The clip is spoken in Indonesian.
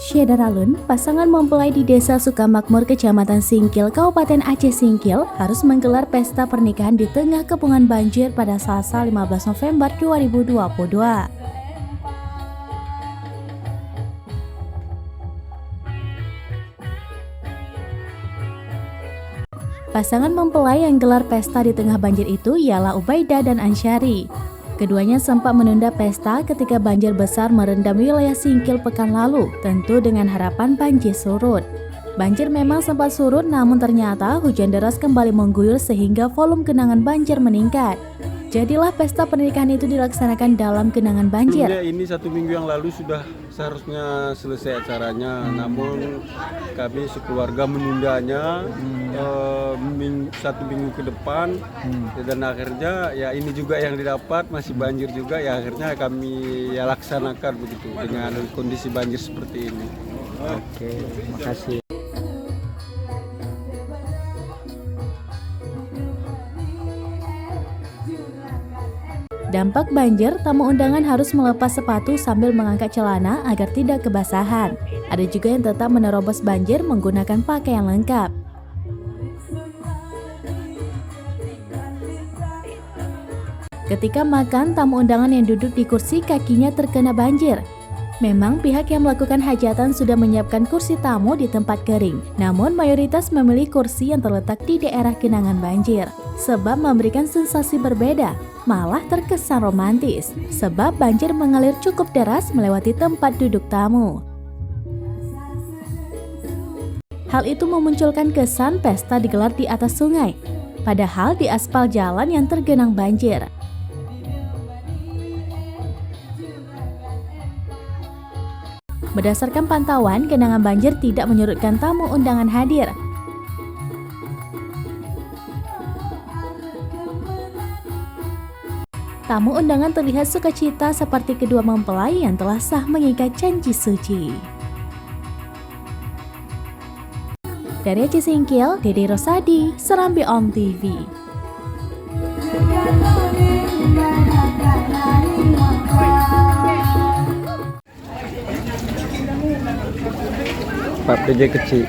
Syedaralun, pasangan mempelai di Desa Sukamakmur, Kecamatan Singkil, Kabupaten Aceh Singkil, harus menggelar pesta pernikahan di tengah kepungan banjir pada Selasa 15 November 2022. Pasangan mempelai yang gelar pesta di tengah banjir itu ialah Ubaidah dan Ansyari. Keduanya sempat menunda pesta ketika banjir besar merendam wilayah Singkil pekan lalu, tentu dengan harapan banjir surut. Banjir memang sempat surut, namun ternyata hujan deras kembali mengguyur sehingga volume genangan banjir meningkat. Jadilah pesta pernikahan itu dilaksanakan dalam genangan banjir. Ini 1 minggu yang lalu sudah seharusnya selesai acaranya, namun kami sekeluarga menundanya 1 minggu ke depan, dan akhirnya ya ini juga yang didapat masih banjir juga, ya akhirnya kami ya laksanakan begitu dengan kondisi banjir seperti ini. Oke, makasih. Dampak banjir, tamu undangan harus melepas sepatu sambil mengangkat celana agar tidak kebasahan. Ada juga yang tetap menerobos banjir menggunakan pakaian lengkap. Ketika makan, tamu undangan yang duduk di kursi kakinya terkena banjir. Memang pihak yang melakukan hajatan sudah menyiapkan kursi tamu di tempat kering, namun mayoritas memilih kursi yang terletak di daerah genangan banjir. Sebab memberikan sensasi berbeda, malah terkesan romantis, sebab banjir mengalir cukup deras melewati tempat duduk tamu. Hal itu memunculkan kesan pesta digelar di atas sungai, padahal di aspal jalan yang tergenang banjir. Berdasarkan pantauan, genangan banjir tidak menyurutkan tamu undangan hadir. Tamu undangan terlihat sukacita seperti kedua mempelai yang telah sah mengikat janji suci. Dari Aceh Singkil, Dede Rosadi, Serambi On TV. Pak PJ kecil.